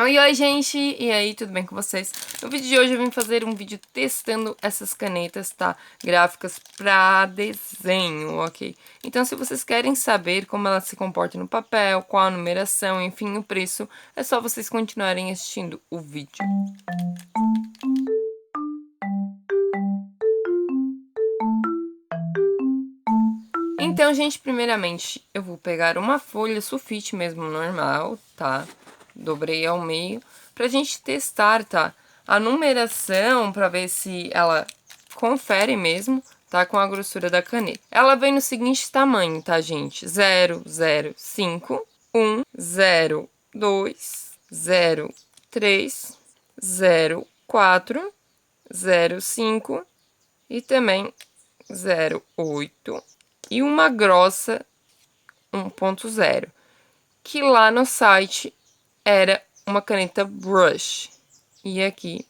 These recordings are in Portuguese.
Oi, oi, gente! E aí, tudo bem com vocês? No vídeo de hoje eu vim fazer um vídeo testando essas canetas, tá? Gráficas pra desenho, ok? Então, se vocês querem saber como ela se comporta no papel, qual a numeração, enfim, o preço, é só vocês continuarem assistindo o vídeo. Então, gente, primeiramente, eu vou pegar uma folha sulfite mesmo, normal, tá? Dobrei ao meio, pra gente testar, tá? A numeração, pra ver se ela confere mesmo, tá? Com a grossura da caneta. Ela vem no seguinte tamanho, tá, gente? 0, 0, 5, 1, 0, 2, 0, 3, 0, 4, 0, 5 e também 0,8 e uma grossa 1,0, que lá no site era uma caneta brush. E aqui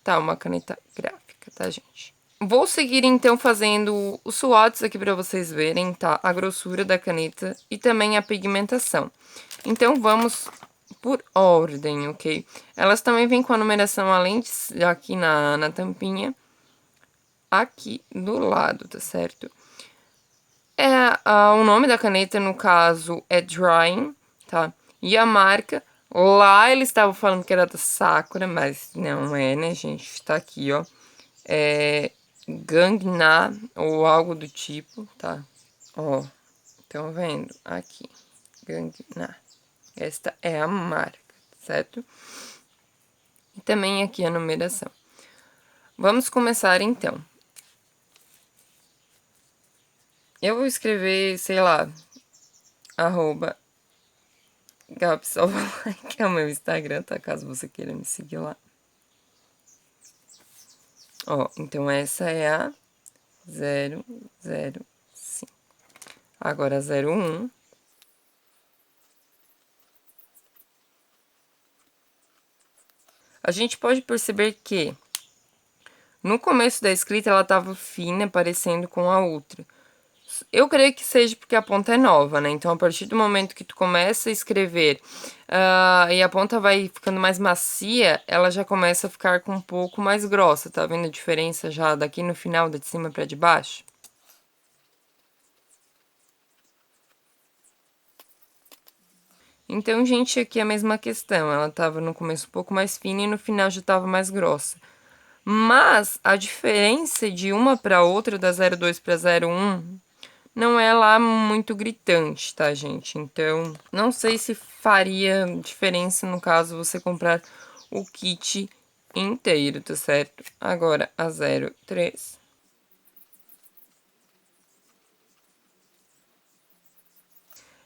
tá uma caneta gráfica, tá, gente? Vou seguir então fazendo os swatches aqui para vocês verem, tá? A grossura da caneta e também a pigmentação. Então vamos por ordem, ok? Elas também vêm com a numeração além de aqui na tampinha, aqui do lado, tá certo? O nome da caneta, no caso, é Drawing, tá? E a marca, lá eles estavam falando que era da Sakura, mas não é, né, gente? Tá aqui, ó. É Gangna, ou algo do tipo, tá? Ó, estão vendo? Aqui, Gangna. Esta é a marca, certo? E também aqui a numeração. Vamos começar, então. Eu vou escrever, sei lá, @GabSalvaLike, que é o meu Instagram, tá? Caso você queira me seguir lá. Ó, então essa é a 005. Agora a 01. A gente pode perceber que no começo da escrita ela tava fina, parecendo com a outra. Eu creio que seja porque a ponta é nova, né? Então, a partir do momento que tu começa a escrever e a ponta vai ficando mais macia, ela já começa a ficar com um pouco mais grossa. Tá vendo a diferença já daqui no final, de cima pra de baixo? Então, gente, aqui é a mesma questão. Ela tava no começo um pouco mais fina e no final já tava mais grossa. Mas a diferença de uma para outra, da 02 para 01, não é lá muito gritante, tá, gente? Então, não sei se faria diferença no caso você comprar o kit inteiro, tá certo? Agora, a 03.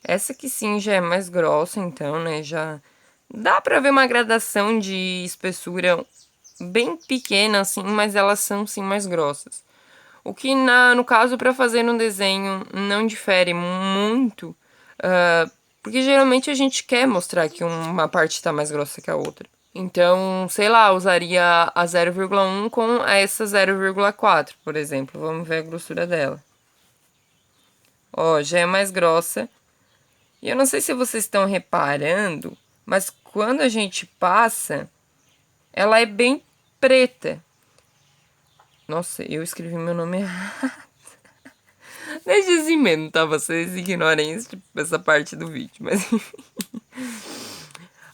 Essa aqui sim já é mais grossa, então, né? Já dá pra ver uma gradação de espessura bem pequena, assim, mas elas são sim mais grossas. O que, no caso, para fazer um desenho não difere muito, porque geralmente a gente quer mostrar que uma parte está mais grossa que a outra. Então, sei lá, usaria a 0,1 com essa 0,4, por exemplo. Vamos ver a grossura dela. Ó, já é mais grossa. E eu não sei se vocês estão reparando, mas quando a gente passa, ela é bem preta. Nossa, eu escrevi meu nome errado. Deixa assim mesmo, tá? Vocês ignorem essa parte do vídeo, mas enfim.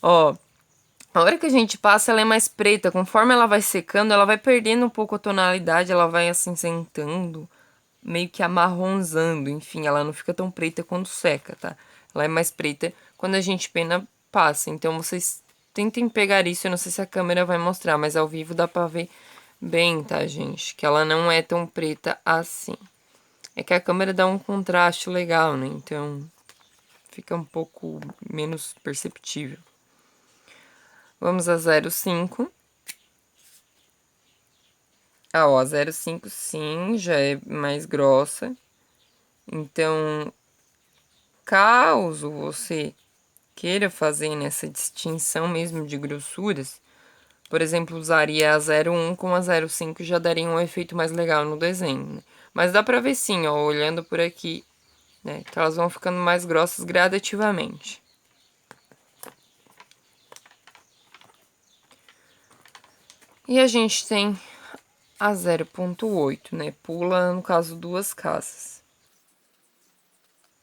Ó, a hora que a gente passa, ela é mais preta. Conforme ela vai secando, ela vai perdendo um pouco a tonalidade, ela vai assim sentando, meio que amarronzando. Enfim, ela não fica tão preta quando seca, tá? Ela é mais preta quando a gente pena passa. Então vocês tentem pegar isso. Eu não sei se a câmera vai mostrar, mas ao vivo dá pra ver bem, tá, gente? Que ela não é tão preta assim. É que a câmera dá um contraste legal, né? Então fica um pouco menos perceptível. Vamos a 0,5. Ó, a 0,5 sim, já é mais grossa. Então, caso você queira fazer nessa distinção mesmo de grossuras, por exemplo, usaria a 0,1 com a 0,5 já daria um efeito mais legal no desenho, né? Mas dá pra ver sim, ó, olhando por aqui, né? Então elas vão ficando mais grossas gradativamente. E a gente tem a 0,8, né? Pula, no caso, 2 casas.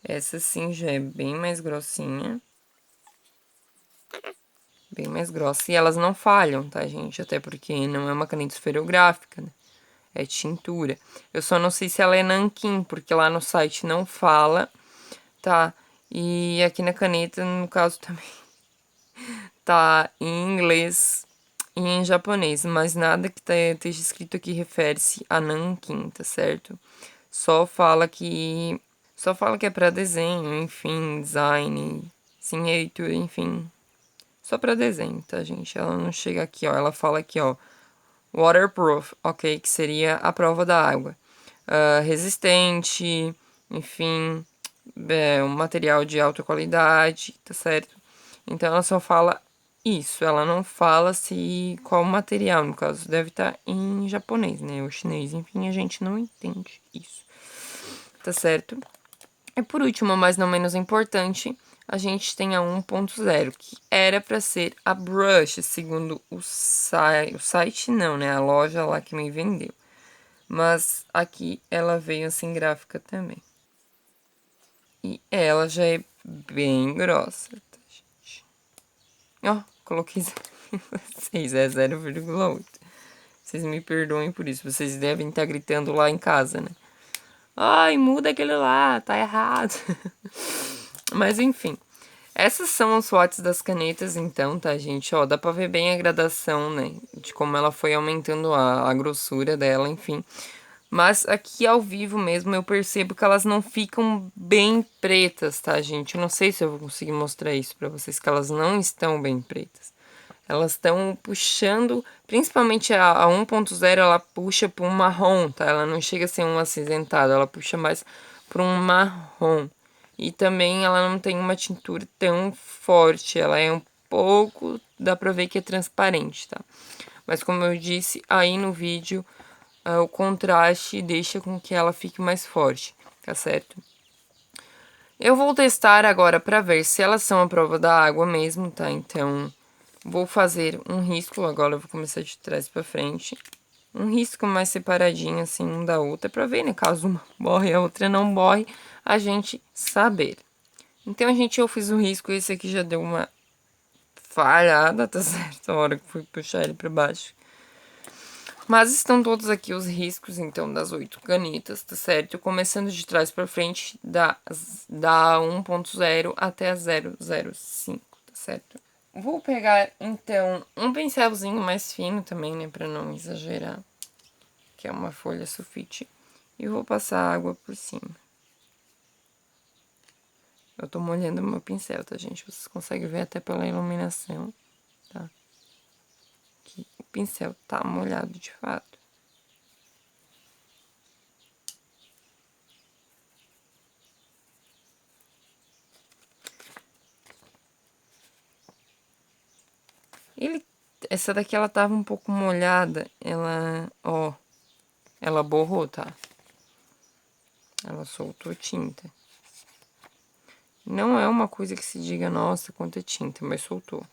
Essa sim já é bem mais grossinha. Bem mais grossa. E elas não falham, tá, gente? Até porque não é uma caneta esferográfica, né? É tintura. Eu só não sei se ela é nanquim, porque lá no site não fala, tá? E aqui na caneta, no caso, também tá em inglês e em japonês, mas nada que esteja escrito aqui refere-se a nanquim, tá certo? Só fala que é para desenho, enfim, design, signature, enfim, só para desenho, tá, gente? Ela não chega aqui, ó, ela fala aqui, ó, waterproof, ok, que seria a prova da água. Resistente, enfim, um material de alta qualidade, tá certo? Então ela só fala isso, ela não fala se qual material, no caso, deve estar em japonês, né? Ou chinês, enfim, a gente não entende isso, tá certo? E por último, mas não menos importante, a gente tem a 1.0, que era para ser a brush, segundo o site não, né? A loja lá que me vendeu. Mas aqui ela veio assim gráfica também. E ela já é bem grossa, tá, gente? Ó, coloquei 6, é 0,8. Vocês me perdoem por isso, vocês devem estar gritando lá em casa, né? Ai, muda aquele lá, tá errado. Mas enfim, essas são as fotos das canetas então, tá, gente? Ó, dá pra ver bem a gradação, né? De como ela foi aumentando a grossura dela, enfim. Mas aqui ao vivo mesmo eu percebo que elas não ficam bem pretas, tá, gente? Eu não sei se eu vou conseguir mostrar isso pra vocês, que elas não estão bem pretas. Elas estão puxando, principalmente a 1.0, ela puxa para um marrom, tá? Ela não chega a ser um acinzentado, ela puxa mais para um marrom. E também ela não tem uma tintura tão forte, ela é um pouco, dá pra ver que é transparente, tá? Mas como eu disse aí no vídeo, o contraste deixa com que ela fique mais forte, tá certo? Eu vou testar agora pra ver se elas são a prova da água mesmo, tá? Então, vou fazer um risco, agora eu vou começar de trás pra frente. Um risco mais separadinho, assim, um da outra, pra ver, né? Caso uma borre e a outra não borre, a gente saber. Então, gente, eu fiz o risco, esse aqui já deu uma falhada, tá certo? A hora que fui puxar ele pra baixo. Mas estão todos aqui os riscos, então, das 8 canetas, tá certo? Começando de trás pra frente, da 1.0 até a 005, tá certo? Vou pegar, então, um pincelzinho mais fino também, né, pra não exagerar, que é uma folha sulfite, e vou passar água por cima. Eu tô molhando meu pincel, tá, gente? Vocês conseguem ver até pela iluminação, tá? Que o pincel tá molhado de fato. Essa daqui, ela tava um pouco molhada, ó, ela borrou, tá? Ela soltou tinta. Não é uma coisa que se diga, nossa, quanta tinta, mas soltou.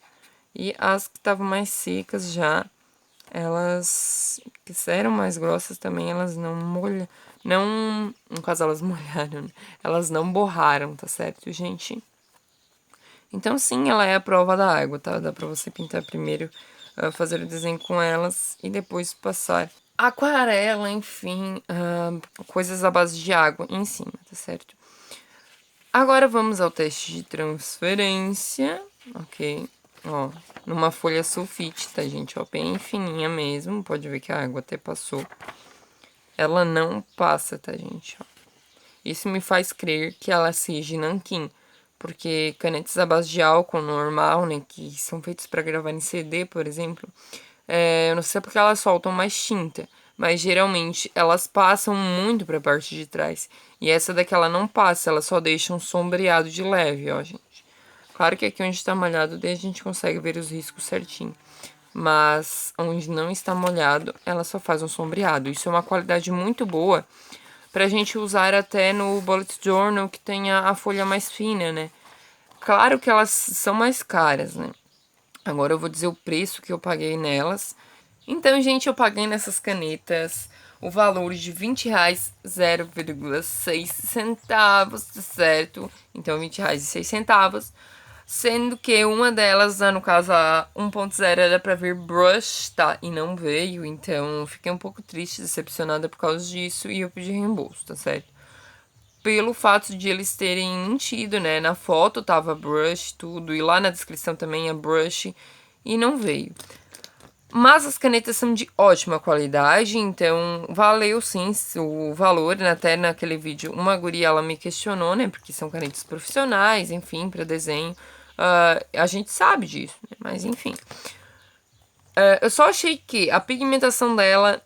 E as que estavam mais secas já, elas que eram mais grossas também, elas não molham, não, no caso elas molharam, né? Elas não borraram, tá certo, gente? Então sim, ela é a prova da água, tá? Dá pra você pintar primeiro, fazer o desenho com elas e depois passar aquarela, enfim, coisas à base de água em cima, tá certo? Agora vamos ao teste de transferência, ok? Ó, numa folha sulfite, tá, gente? Ó, bem fininha mesmo, pode ver que a água até passou. Ela não passa, tá, gente? Ó. Isso me faz crer que ela seja nanquim, porque canetas à base de álcool normal, né, que são feitas para gravar em CD, por exemplo, eu não sei porque elas soltam mais tinta, mas geralmente elas passam muito pra parte de trás. E essa daqui ela não passa, ela só deixa um sombreado de leve, ó, gente. Claro que aqui onde tá molhado, daí a gente consegue ver os riscos certinho. Mas onde não está molhado, ela só faz um sombreado. Isso é uma qualidade muito boa pra gente usar até no bullet journal, que tem a folha mais fina, né? Claro que elas são mais caras, né? Agora eu vou dizer o preço que eu paguei nelas. Então, gente, eu paguei nessas canetas o valor de R$ 20, 0,6 centavos, tá certo? Então, R$ 20,06. Sendo que uma delas, no caso a 1.0, era pra vir brush, tá? E não veio, então fiquei um pouco triste, decepcionada por causa disso e eu pedi reembolso, tá certo? Pelo fato de eles terem mentido, né? Na foto tava brush, tudo, e lá na descrição também é brush, e não veio. Mas as canetas são de ótima qualidade, então valeu sim o valor. Até naquele vídeo, uma guria ela me questionou, né? Porque são canetas profissionais, enfim, para desenho. A gente sabe disso, né? Mas enfim. Eu só achei que a pigmentação dela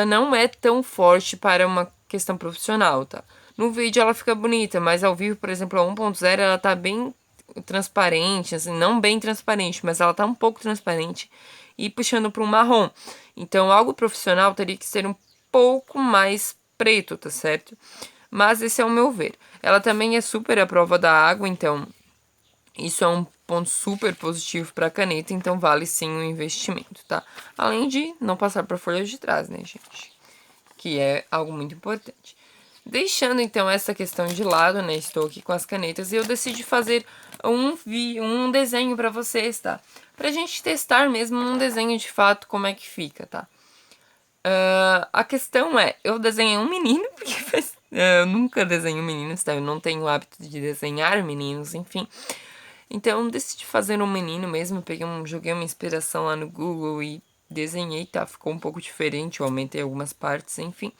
não é tão forte para uma questão profissional, tá? No vídeo ela fica bonita, mas ao vivo, por exemplo, a 1.0 ela tá bem transparente, assim, não bem transparente, mas ela tá um pouco transparente e puxando para um marrom. Então, algo profissional teria que ser um pouco mais preto, tá certo? Mas esse é o meu ver. Ela também é super à prova da água, então isso é um ponto super positivo para a caneta, então vale sim o investimento, tá? Além de não passar para folha de trás, né, gente? Que é algo muito importante. Deixando então essa questão de lado, né? Estou aqui com as canetas e eu decidi fazer um desenho para vocês, tá? Pra gente testar mesmo um desenho de fato como é que fica, tá? A questão é, eu desenhei um menino, porque eu nunca desenho meninos, tá? Eu não tenho o hábito de desenhar meninos, enfim. Então, eu decidi fazer um menino mesmo, joguei uma inspiração lá no Google e desenhei, tá? Ficou um pouco diferente, eu aumentei algumas partes, enfim.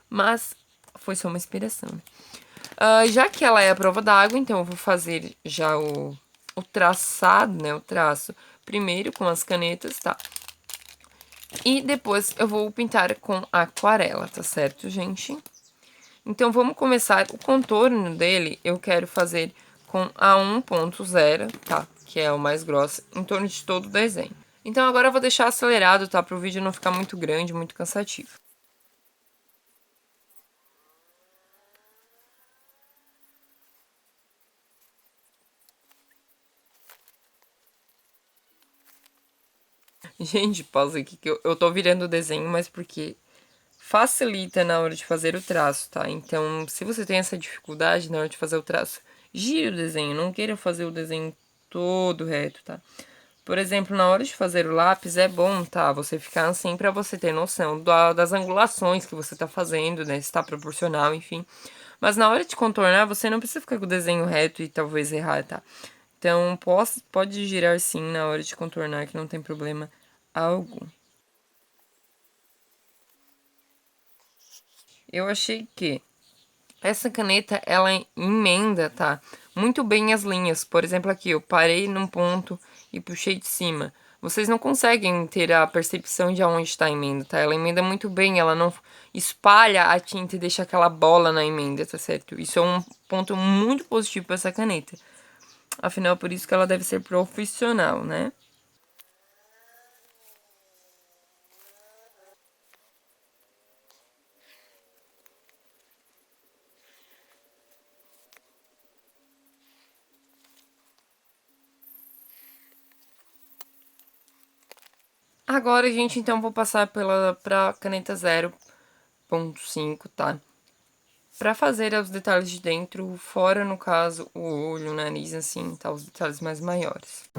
Mas foi só uma inspiração, né? Já que ela é a prova d'água, então eu vou fazer já o traçado, né? O traço primeiro com as canetas, tá? E depois eu vou pintar com aquarela, tá certo, gente? Então, vamos começar. O contorno dele eu quero fazer com a 1.0, tá? Que é o mais grosso, em torno de todo o desenho. Então, agora eu vou deixar acelerado, tá? Para o vídeo não ficar muito grande, muito cansativo. Gente, pausa aqui que eu tô virando o desenho, mas porque facilita na hora de fazer o traço, tá? Então, se você tem essa dificuldade na hora de fazer o traço, gire o desenho, não queira fazer o desenho todo reto, tá? Por exemplo, na hora de fazer o lápis, é bom, tá? Você ficar assim pra você ter noção das angulações que você tá fazendo, né? Se tá proporcional, enfim. Mas na hora de contornar, você não precisa ficar com o desenho reto e talvez errar, tá? Então, pode girar sim na hora de contornar, que não tem problema algum. Eu achei que essa caneta, ela emenda, tá? Muito bem as linhas. Por exemplo, aqui, eu parei num ponto e puxei de cima. Vocês não conseguem ter a percepção de aonde está a emenda, tá? Ela emenda muito bem, ela não espalha a tinta e deixa aquela bola na emenda, tá certo? Isso é um ponto muito positivo para essa caneta. Afinal, por isso que ela deve ser profissional, né? Agora, gente, então vou passar pra caneta 0.5, tá? Pra fazer os detalhes de dentro, fora, no caso, o olho, o nariz, assim, tá? Os detalhes mais maiores.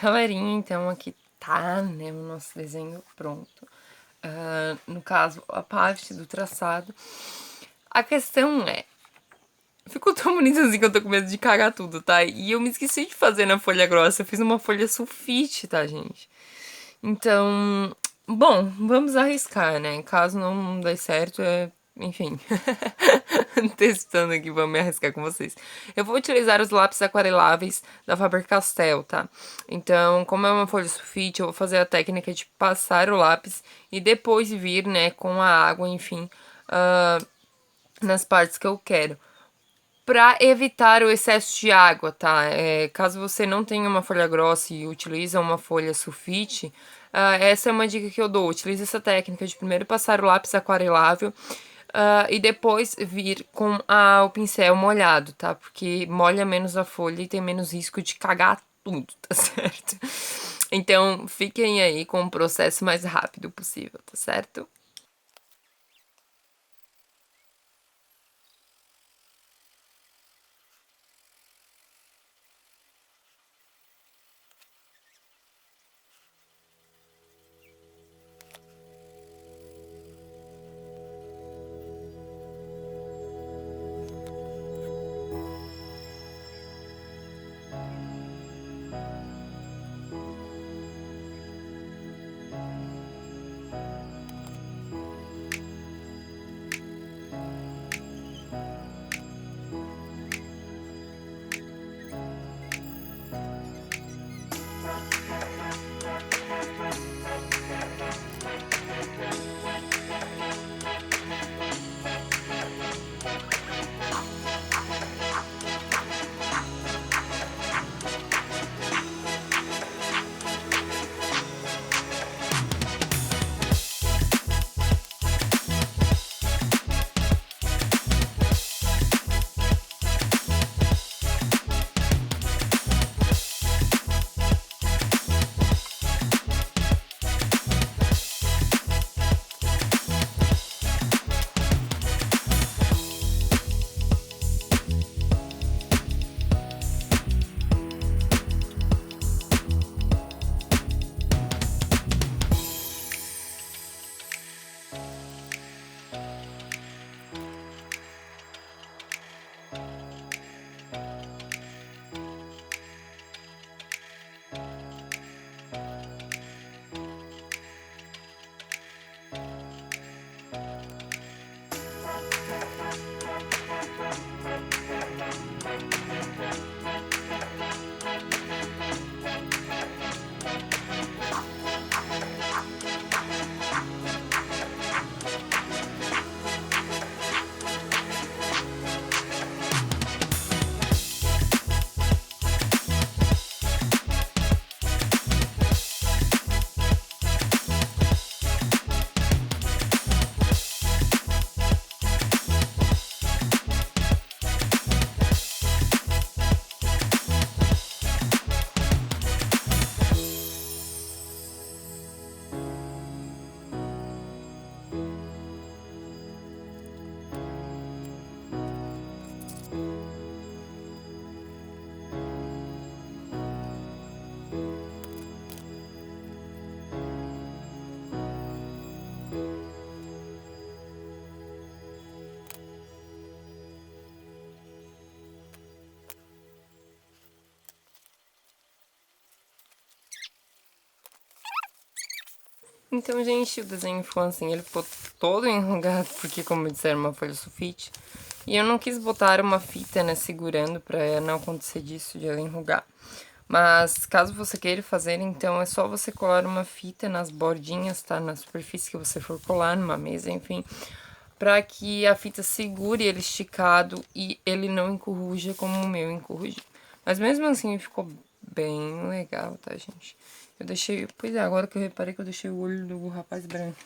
Galerinha, então aqui tá, né, o nosso desenho pronto. No caso, a parte do traçado. A questão é, ficou tão bonito assim que eu tô com medo de cagar tudo, tá? E eu me esqueci de fazer na folha grossa, eu fiz uma folha sulfite, tá, gente? Então, bom, vamos arriscar, né? Caso não dê certo, enfim. Testando aqui, vamos me arriscar com vocês. Eu vou utilizar os lápis aquareláveis da Faber-Castell, tá? Então, como é uma folha sulfite, eu vou fazer a técnica de passar o lápis e depois vir, né, com a água, enfim, nas partes que eu quero. Para evitar o excesso de água, tá? Caso você não tenha uma folha grossa e utiliza uma folha sulfite, essa é uma dica que eu dou. Utilize essa técnica de primeiro passar o lápis aquarelável e depois vir com o pincel molhado, tá? Porque molha menos a folha e tem menos risco de cagar tudo, tá certo? Então, fiquem aí com o processo mais rápido possível, tá certo? Então, gente, o desenho ficou assim, ele ficou todo enrugado, porque, como disseram, uma folha sulfite. E eu não quis botar uma fita, né, segurando pra não acontecer disso, de ela enrugar. Mas, caso você queira fazer, então, é só você colar uma fita nas bordinhas, tá? Na superfície que você for colar, numa mesa, enfim. Pra que a fita segure ele esticado e ele não encorruja como o meu encorrugiu. Mas mesmo assim, ficou bem legal, tá, gente? Eu deixei... Pois é, agora que eu reparei que eu deixei o olho do rapaz branco.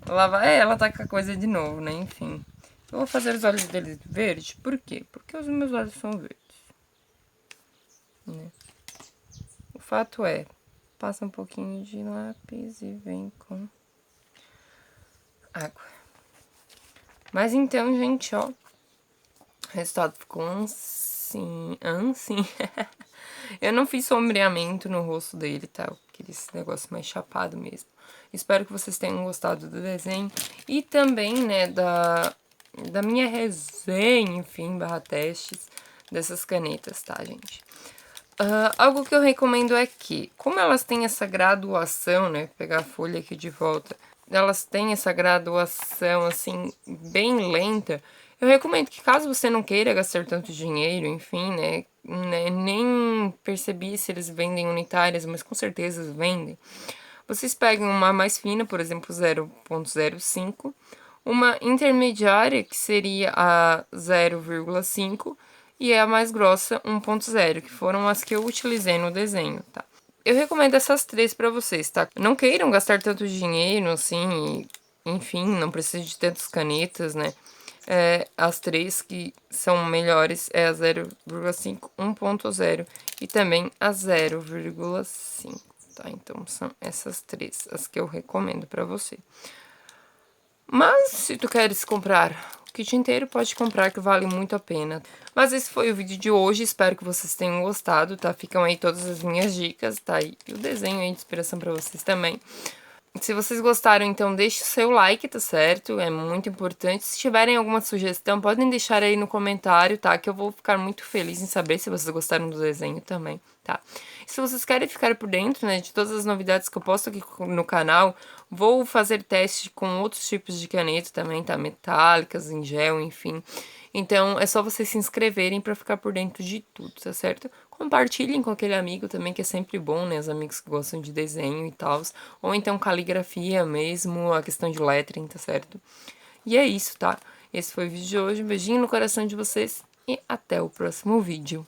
Lá vai ela tá com a coisa de novo, né? Enfim. Eu vou fazer os olhos dele verdes. Por quê? Porque os meus olhos são verdes. Né? O fato é, passa um pouquinho de lápis e vem com água. Mas então, gente, ó. O resultado ficou um assim, assim. Eu não fiz sombreamento no rosto dele, tá? Eu queria esse negócio mais chapado mesmo. Espero que vocês tenham gostado do desenho. E também, né, da minha resenha, enfim, barra testes dessas canetas, tá, gente? Algo que eu recomendo é que, como elas têm essa graduação, né? Vou pegar a folha aqui de volta. Elas têm essa graduação, assim, bem lenta. Eu recomendo que, caso você não queira gastar tanto dinheiro, enfim, né? Nem percebi se eles vendem unitárias, mas com certeza vendem. Vocês peguem uma mais fina, por exemplo, 0,05, uma intermediária, que seria a 0,5, e a mais grossa, 1,0, que foram as que eu utilizei no desenho, tá? Eu recomendo essas três pra vocês, tá? Não queiram gastar tanto dinheiro, assim, enfim, não precisa de tantas canetas, né? As três que são melhores é a 0,5, 1,0 e também a 0,5. Tá, então são essas três as que eu recomendo pra você. Mas se tu queres comprar o kit inteiro, pode comprar que vale muito a pena. Mas esse foi o vídeo de hoje, espero que vocês tenham gostado, tá? Ficam aí todas as minhas dicas, tá? E o desenho aí de inspiração pra vocês também. Se vocês gostaram, então deixe o seu like, tá certo? É muito importante. Se tiverem alguma sugestão, podem deixar aí no comentário, tá? Que eu vou ficar muito feliz em saber se vocês gostaram do desenho também, tá? E se vocês querem ficar por dentro, né, de todas as novidades que eu posto aqui no canal, vou fazer teste com outros tipos de caneta também, tá? Metálicas, em gel, enfim. Então, é só vocês se inscreverem pra ficar por dentro de tudo, tá certo? Compartilhem com aquele amigo também, que é sempre bom, né? Os amigos que gostam de desenho e tal. Ou então caligrafia mesmo, a questão de lettering, tá certo? E é isso, tá? Esse foi o vídeo de hoje. Um beijinho no coração de vocês e até o próximo vídeo.